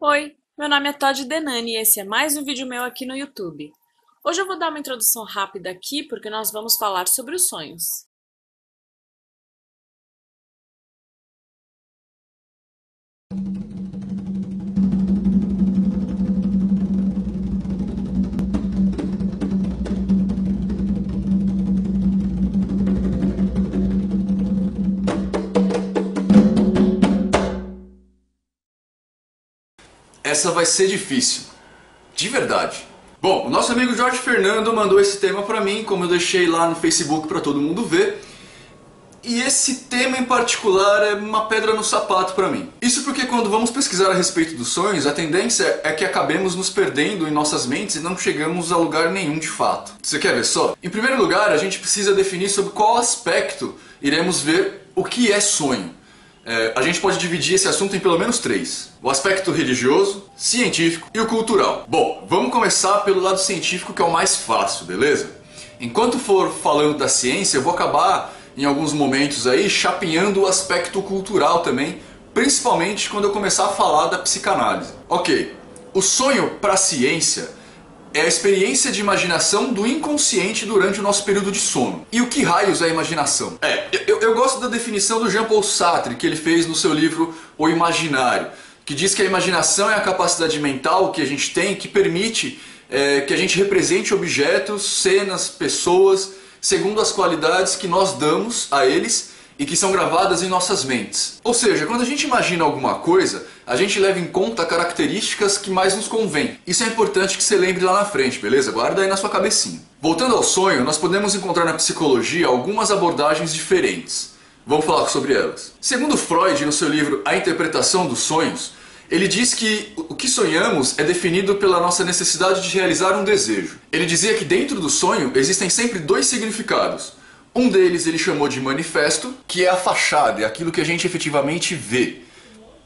Oi, meu nome é Todd Denani e esse é mais um vídeo meu aqui no YouTube. Hoje eu vou dar uma introdução rápida aqui porque nós vamos falar sobre os sonhos. Essa vai ser difícil, de verdade. Bom, o nosso amigo Jorge Fernando mandou esse tema pra mim, como eu deixei lá no Facebook pra todo mundo ver. E esse tema em particular é uma pedra no sapato pra mim. Isso porque quando vamos pesquisar a respeito dos sonhos, a tendência é que acabemos nos perdendo em nossas mentes e não chegamos a lugar nenhum de fato. Você quer ver só? Em primeiro lugar, a gente precisa definir sobre qual aspecto iremos ver o que é sonho. A gente pode dividir esse assunto em pelo menos três: o aspecto religioso, científico e o cultural. Bom, vamos começar pelo lado científico, que é o mais fácil, beleza? Enquanto for falando da ciência, eu vou acabar em alguns momentos aí chapinhando o aspecto cultural também, principalmente quando eu começar a falar da psicanálise. Ok, o sonho para a ciência é a experiência de imaginação do inconsciente durante o nosso período de sono. E o que raios é a imaginação? Eu gosto da definição do Jean-Paul Sartre, que ele fez no seu livro O Imaginário, que diz que a imaginação é a capacidade mental que a gente tem que permite que a gente represente objetos, cenas, pessoas, segundo as qualidades que nós damos a eles e que são gravadas em nossas mentes. Ou seja, quando a gente imagina alguma coisa, a gente leva em conta características que mais nos convêm. Isso é importante que você lembre lá na frente, beleza? Guarda aí na sua cabecinha. Voltando ao sonho, nós podemos encontrar na psicologia algumas abordagens diferentes. Vamos falar sobre elas. Segundo Freud, no seu livro A Interpretação dos Sonhos, ele diz que o que sonhamos é definido pela nossa necessidade de realizar um desejo. Ele dizia que dentro do sonho existem sempre dois significados. Um deles ele chamou de manifesto, que é a fachada, é aquilo que a gente efetivamente vê.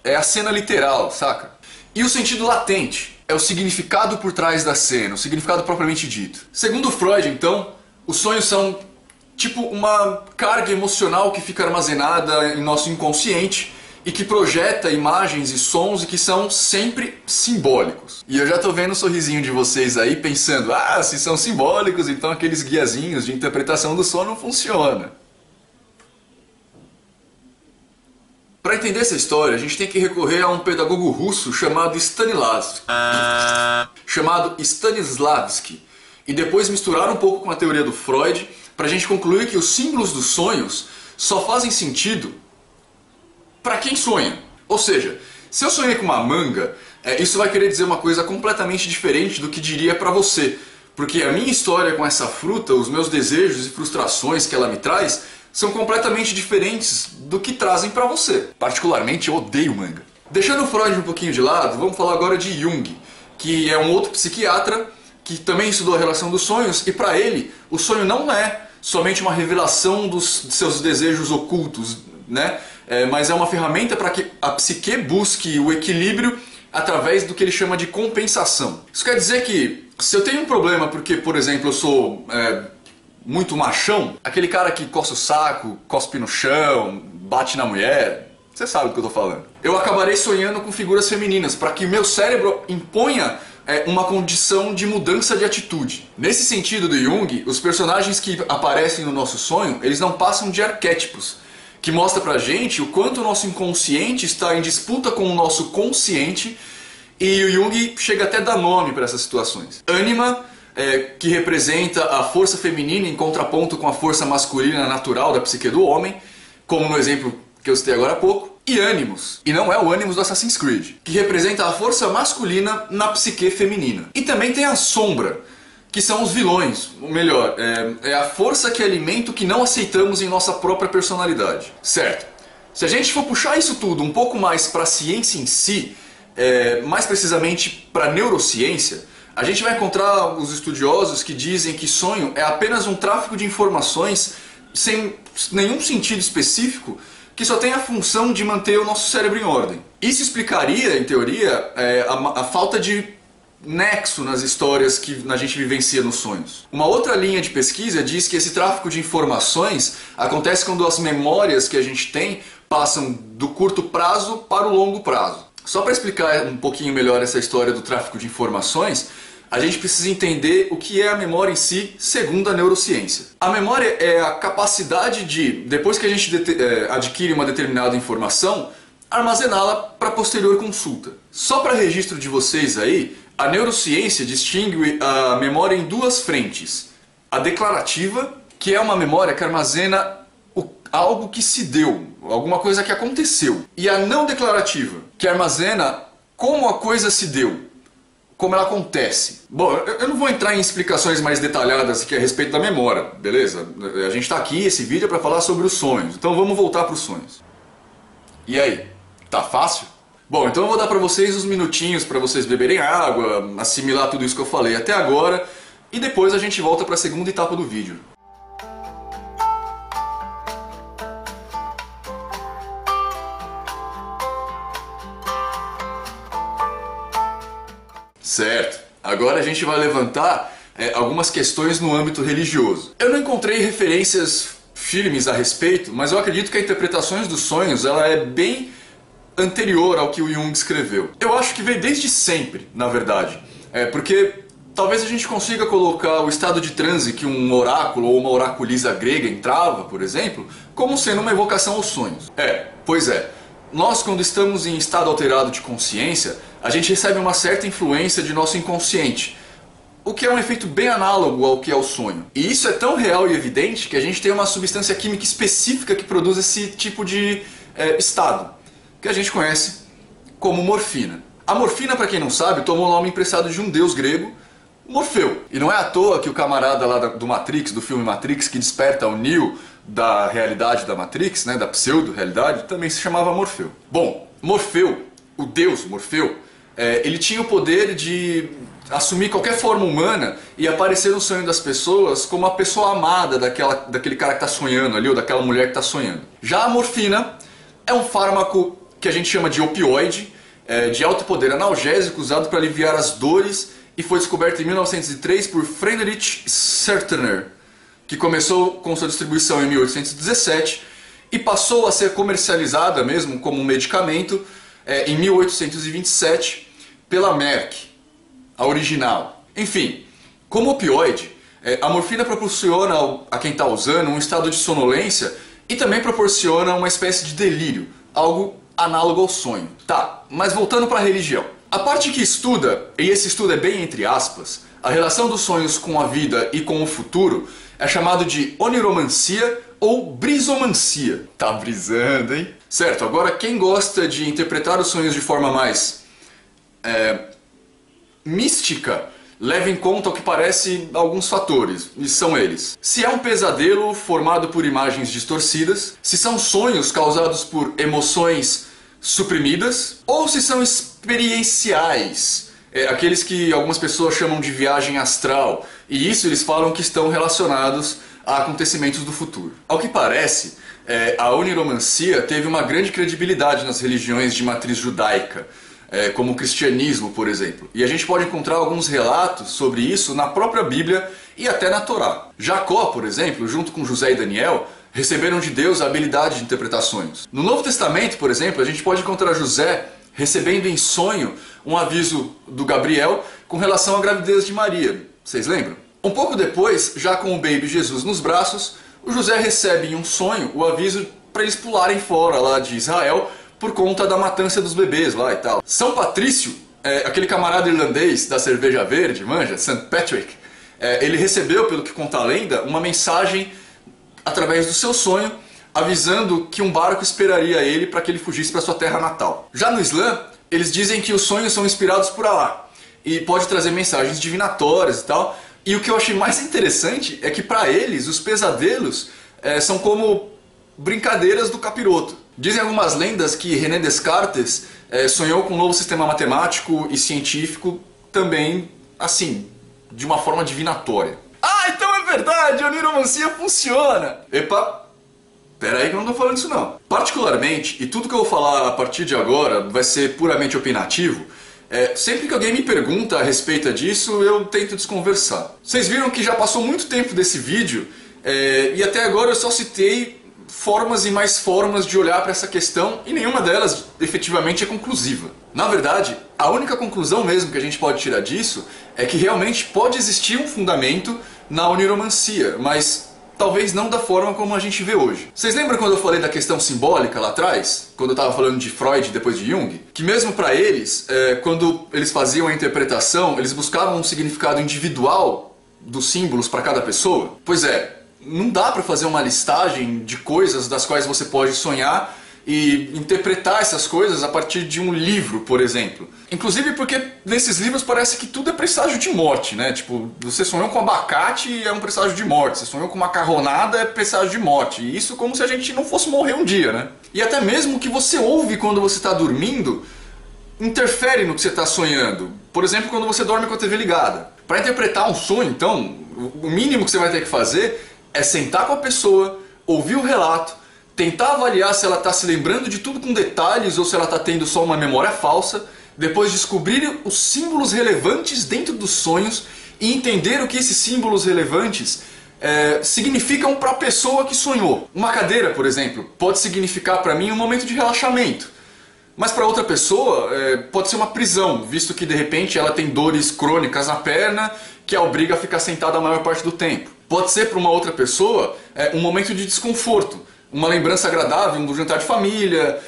É a cena literal, saca? E o sentido latente, é o significado por trás da cena, o significado propriamente dito. Segundo Freud, então, os sonhos são tipo uma carga emocional que fica armazenada em nosso inconsciente e que projeta imagens e sons e que são sempre simbólicos. E eu já tô vendo o sorrisinho de vocês aí pensando, se são simbólicos, então aqueles guiazinhos de interpretação do sono não funcionam. Para entender essa história, a gente tem que recorrer a um pedagogo russo chamado Stanislavski, e depois misturar um pouco com a teoria do Freud, para a gente concluir que os símbolos dos sonhos só fazem sentido para quem sonha. Ou seja, se eu sonhei com uma manga, isso vai querer dizer uma coisa completamente diferente do que diria para você. Porque a minha história com essa fruta, os meus desejos e frustrações que ela me traz, são completamente diferentes do que trazem para você. Particularmente, eu odeio manga. Deixando o Freud um pouquinho de lado, vamos falar agora de Jung, que é um outro psiquiatra que também estudou a relação dos sonhos, e para ele, o sonho não é somente uma revelação dos seus desejos ocultos, né? Mas é uma ferramenta para que a psique busque o equilíbrio através do que ele chama de compensação. Isso quer dizer que se eu tenho um problema porque, por exemplo, eu sou muito machão, aquele cara que coça o saco, cospe no chão, bate na mulher, você sabe do que eu tô falando. Eu acabarei sonhando com figuras femininas para que o meu cérebro imponha uma condição de mudança de atitude. Nesse sentido do Jung, os personagens que aparecem no nosso sonho, eles não passam de arquétipos, que mostra pra gente o quanto o nosso inconsciente está em disputa com o nosso consciente, e o Jung chega até a dar nome para essas situações. Ânima, que representa a força feminina em contraponto com a força masculina natural da psique do homem, como no exemplo que eu citei agora há pouco, e Animus, e não é o Animus do Assassin's Creed, que representa a força masculina na psique feminina. E também tem a sombra, que são os vilões, ou melhor, é a força que alimenta o que não aceitamos em nossa própria personalidade. Certo. Se a gente for puxar isso tudo um pouco mais para a ciência em si, mais precisamente para a neurociência, a gente vai encontrar os estudiosos que dizem que sonho é apenas um tráfego de informações sem nenhum sentido específico, que só tem a função de manter o nosso cérebro em ordem. Isso explicaria, em teoria, a falta de nexo nas histórias que a gente vivencia nos sonhos. Uma outra linha de pesquisa diz que esse tráfico de informações acontece quando as memórias que a gente tem passam do curto prazo para o longo prazo. Só para explicar um pouquinho melhor essa história do tráfico de informações, a gente precisa entender o que é a memória em si, segundo a neurociência. A memória é a capacidade de, depois que a gente adquire uma determinada informação, armazená-la para posterior consulta. Só para registro de vocês aí, a neurociência distingue a memória em duas frentes. A declarativa, que é uma memória que armazena algo que se deu, alguma coisa que aconteceu. E a não declarativa, que armazena como a coisa se deu, como ela acontece. Bom, eu não vou entrar em explicações mais detalhadas aqui a respeito da memória, beleza? A gente está aqui, esse vídeo é para falar sobre os sonhos, então vamos voltar para os sonhos. E aí, tá fácil? Bom, então eu vou dar para vocês uns minutinhos para vocês beberem água, assimilar tudo isso que eu falei até agora, e depois a gente volta para a segunda etapa do vídeo. Certo, agora a gente vai levantar algumas questões no âmbito religioso. Eu não encontrei referências firmes a respeito, mas eu acredito que a interpretação dos sonhos ela é bem anterior ao que o Jung escreveu. Eu acho que veio desde sempre, na verdade, porque talvez a gente consiga colocar o estado de transe que um oráculo ou uma oraculisa grega entrava, por exemplo, como sendo uma evocação aos sonhos. Pois é. Nós, quando estamos em estado alterado de consciência, a gente recebe uma certa influência de nosso inconsciente, o que é um efeito bem análogo ao que é o sonho. E isso é tão real e evidente que a gente tem uma substância química específica que produz esse tipo de estado, que a gente conhece como morfina. A morfina, para quem não sabe, tomou o nome emprestado de um deus grego, Morfeu. E não é à toa que o camarada lá do Matrix, do filme Matrix, que desperta o Neo da realidade da Matrix, né, da pseudo-realidade, também se chamava Morfeu. Bom, Morfeu, o deus Morfeu, ele tinha o poder de assumir qualquer forma humana e aparecer no sonho das pessoas como a pessoa amada daquele cara que está sonhando ali, ou daquela mulher que está sonhando. Já a morfina é um fármaco que a gente chama de opioide, de alto poder analgésico, usado para aliviar as dores, e foi descoberto em 1903 por Friedrich Sertner, que começou com sua distribuição em 1817 e passou a ser comercializada mesmo como um medicamento em 1827 pela Merck, a original. Enfim, como opioide, a morfina proporciona a quem está usando um estado de sonolência e também proporciona uma espécie de delírio, algo análogo ao sonho. Tá, mas voltando para a religião. A parte que estuda, e esse estudo é bem entre aspas, a relação dos sonhos com a vida e com o futuro é chamado de oniromancia ou brisomancia. Tá brisando, hein? Certo, agora quem gosta de interpretar os sonhos de forma mais mística, leva em conta o que parece alguns fatores, e são eles. Se é um pesadelo formado por imagens distorcidas, se são sonhos causados por emoções suprimidas, ou se são experienciais, aqueles que algumas pessoas chamam de viagem astral, e isso eles falam que estão relacionados a acontecimentos do futuro. Ao que parece, a oniromancia teve uma grande credibilidade nas religiões de matriz judaica, como o cristianismo, por exemplo. E a gente pode encontrar alguns relatos sobre isso na própria Bíblia e até na Torá. Jacó, por exemplo, junto com José e Daniel, receberam de Deus a habilidade de interpretar sonhos. No Novo Testamento, por exemplo, a gente pode encontrar José recebendo em sonho um aviso do Gabriel com relação à gravidez de Maria. Vocês lembram? Um pouco depois, já com o baby Jesus nos braços, o José recebe em um sonho o aviso para eles pularem fora lá de Israel por conta da matança dos bebês lá e tal. São Patrício, aquele camarada irlandês da cerveja verde, manja, St. Patrick, ele recebeu, pelo que conta a lenda, uma mensagem através do seu sonho, avisando que um barco esperaria ele para que ele fugisse para sua terra natal. Já no Islã, eles dizem que os sonhos são inspirados por Allah e pode trazer mensagens divinatórias e tal. E o que eu achei mais interessante é que para eles os pesadelos são como brincadeiras do capiroto. Dizem algumas lendas que René Descartes sonhou com um novo sistema matemático e científico também, assim, de uma forma divinatória. Ah, então é verdade, a oniromancia funciona! Epa, pera aí que eu não tô falando isso não. Particularmente, e tudo que eu vou falar a partir de agora vai ser puramente opinativo, sempre que alguém me pergunta a respeito disso, eu tento desconversar. Vocês viram que já passou muito tempo desse vídeo, e até agora eu só citei formas e mais formas de olhar para essa questão, e nenhuma delas efetivamente é conclusiva. Na verdade, a única conclusão mesmo que a gente pode tirar disso é que realmente pode existir um fundamento na oniromancia, mas talvez não da forma como a gente vê hoje. Vocês lembram quando eu falei da questão simbólica lá atrás? Quando eu estava falando de Freud depois de Jung? Que mesmo para eles, quando eles faziam a interpretação, eles buscavam um significado individual dos símbolos para cada pessoa? Pois é, não dá para fazer uma listagem de coisas das quais você pode sonhar e interpretar essas coisas a partir de um livro, por exemplo. Inclusive porque nesses livros parece que tudo é presságio de morte, né? Tipo, você sonhou com abacate é um presságio de morte, você sonhou com macarronada é presságio de morte. E isso como se a gente não fosse morrer um dia, né? E até mesmo o que você ouve quando você está dormindo interfere no que você está sonhando. Por exemplo, quando você dorme com a TV ligada. Para interpretar um sonho, então, o mínimo que você vai ter que fazer é sentar com a pessoa, ouvir o relato, tentar avaliar se ela está se lembrando de tudo com detalhes ou se ela está tendo só uma memória falsa, depois descobrir os símbolos relevantes dentro dos sonhos e entender o que esses símbolos relevantes significam para a pessoa que sonhou. Uma cadeira, por exemplo, pode significar para mim um momento de relaxamento, mas para outra pessoa pode ser uma prisão, visto que de repente ela tem dores crônicas na perna que a obriga a ficar sentada a maior parte do tempo. Pode ser para uma outra pessoa um momento de desconforto, uma lembrança agradável do jantar de família,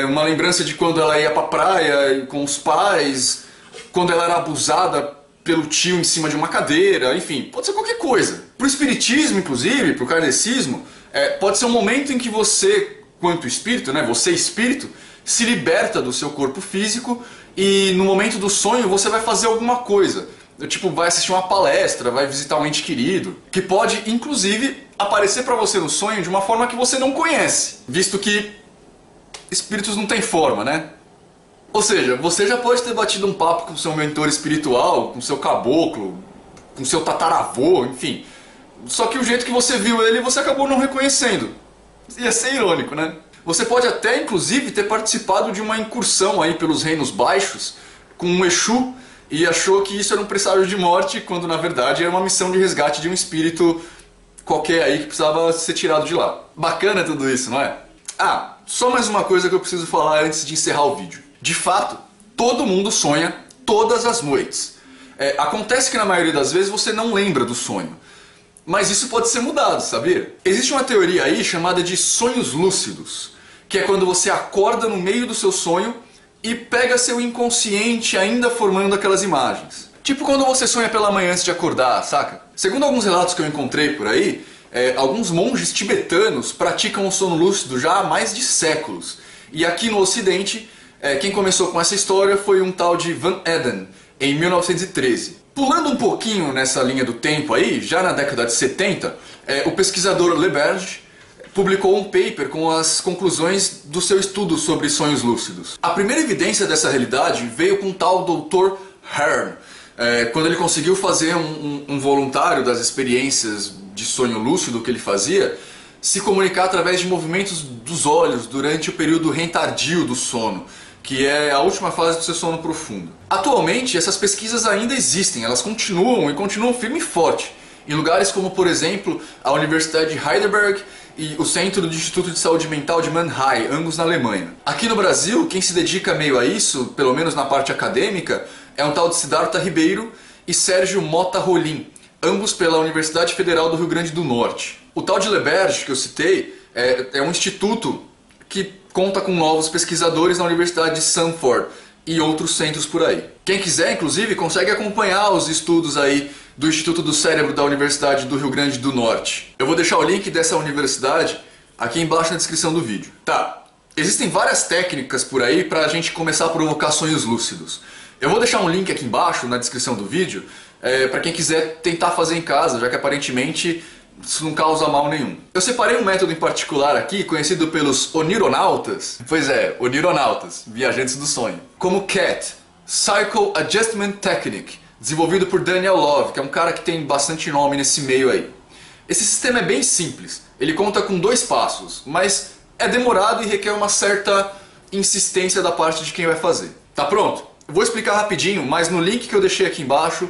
uma lembrança de quando ela ia pra praia com os pais, quando ela era abusada pelo tio em cima de uma cadeira, enfim, pode ser qualquer coisa. Pro espiritismo, inclusive, pro kardecismo, pode ser um momento em que você, quanto espírito, né, você espírito, se liberta do seu corpo físico e no momento do sonho você vai fazer alguma coisa. Tipo, vai assistir uma palestra, vai visitar um ente querido, que pode, inclusive, aparecer para você no sonho de uma forma que você não conhece, visto que espíritos não têm forma, né? Ou seja, você já pode ter batido um papo com seu mentor espiritual, com seu caboclo, com seu tataravô, enfim. Só que o jeito que você viu ele, você acabou não reconhecendo. Ia ser irônico, né? Você pode até, inclusive, ter participado de uma incursão aí pelos reinos baixos com um Exu e achou que isso era um presságio de morte, quando na verdade era uma missão de resgate de um espírito qualquer aí que precisava ser tirado de lá. Bacana tudo isso, não é? Ah, só mais uma coisa que eu preciso falar antes de encerrar o vídeo. De fato, todo mundo sonha todas as noites. Acontece que na maioria das vezes você não lembra do sonho. Mas isso pode ser mudado, sabia? Existe uma teoria aí chamada de sonhos lúcidos, que é quando você acorda no meio do seu sonho e pega seu inconsciente ainda formando aquelas imagens. Tipo quando você sonha pela manhã antes de acordar, saca? Segundo alguns relatos que eu encontrei por aí, alguns monges tibetanos praticam o sono lúcido já há mais de séculos. E aqui no Ocidente, quem começou com essa história foi um tal de Van Eden, em 1913. Pulando um pouquinho nessa linha do tempo aí, já na década de 70, o pesquisador Leberge publicou um paper com as conclusões do seu estudo sobre sonhos lúcidos. A primeira evidência dessa realidade veio com o tal Dr. Hearn, quando ele conseguiu fazer um voluntário das experiências de sonho lúcido que ele fazia se comunicar através de movimentos dos olhos durante o período REM tardio do sono, que é a última fase do seu sono profundo. Atualmente, essas pesquisas ainda existem, elas continuam e continuam firme e forte, em lugares como, por exemplo, a Universidade de Heidelberg e o Centro do Instituto de Saúde Mental de Mannheim, ambos na Alemanha. Aqui no Brasil, quem se dedica meio a isso, pelo menos na parte acadêmica, é um tal de Siddhartha Ribeiro e Sérgio Mota Rolim, ambos pela Universidade Federal do Rio Grande do Norte. O tal de Leberge, que eu citei, é um instituto que conta com novos pesquisadores na Universidade de Stanford e outros centros por aí. Quem quiser, inclusive, consegue acompanhar os estudos aí do Instituto do Cérebro da Universidade do Rio Grande do Norte. Eu vou deixar o link dessa universidade aqui embaixo na descrição do vídeo. Tá, existem várias técnicas por aí para a gente começar a provocar sonhos lúcidos. Eu vou deixar um link aqui embaixo na descrição do vídeo para quem quiser tentar fazer em casa, já que aparentemente isso não causa mal nenhum. Eu separei um método em particular aqui, conhecido pelos onironautas, pois é, onironautas, viajantes do sonho, como CAT, Cycle Adjustment Technique, desenvolvido por Daniel Love, que é um cara que tem bastante nome nesse meio aí. Esse sistema é bem simples, ele conta com 2 passos, mas é demorado e requer uma certa insistência da parte de quem vai fazer. Tá pronto? Eu vou explicar rapidinho, mas no link que eu deixei aqui embaixo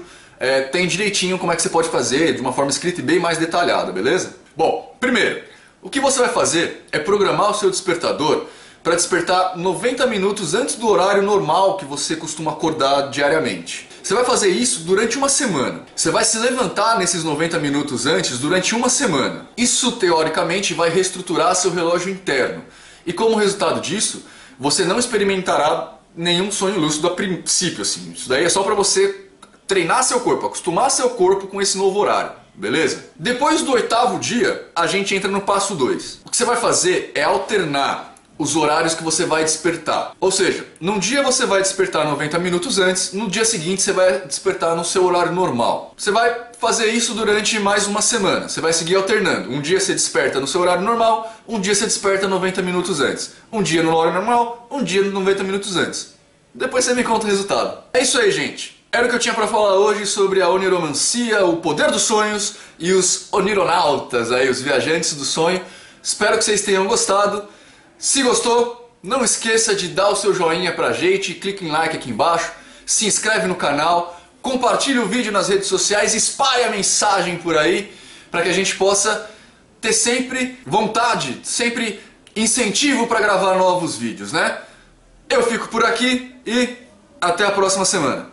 tem direitinho como é que você pode fazer, de uma forma escrita e bem mais detalhada, beleza? Bom, primeiro, o que você vai fazer é programar o seu despertador para despertar 90 minutos antes do horário normal que você costuma acordar diariamente. Você vai fazer isso durante uma semana. Você vai se levantar nesses 90 minutos antes durante uma semana. Isso, teoricamente, vai reestruturar seu relógio interno. E como resultado disso, você não experimentará nenhum sonho lúcido a princípio, assim. Isso daí é só para você treinar seu corpo, acostumar seu corpo com esse novo horário, beleza? Depois do 8º dia, a gente entra no passo 2. O que você vai fazer é alternar os horários que você vai despertar. Ou seja, num dia você vai despertar 90 minutos antes, no dia seguinte você vai despertar no seu horário normal. Você vai fazer isso durante mais uma semana. Você vai seguir alternando. Um dia você desperta no seu horário normal, um dia você desperta 90 minutos antes. Um dia no horário normal, um dia 90 minutos antes. Depois você me conta o resultado. É isso aí, gente. Era o que eu tinha para falar hoje sobre a oniromancia, o poder dos sonhos e os onironautas, aí, os viajantes do sonho. Espero que vocês tenham gostado. Se gostou, não esqueça de dar o seu joinha pra gente, clique em like aqui embaixo, se inscreve no canal, compartilhe o vídeo nas redes sociais, espalhe a mensagem por aí, para que a gente possa ter sempre vontade, sempre incentivo para gravar novos vídeos, né? Eu fico por aqui e até a próxima semana.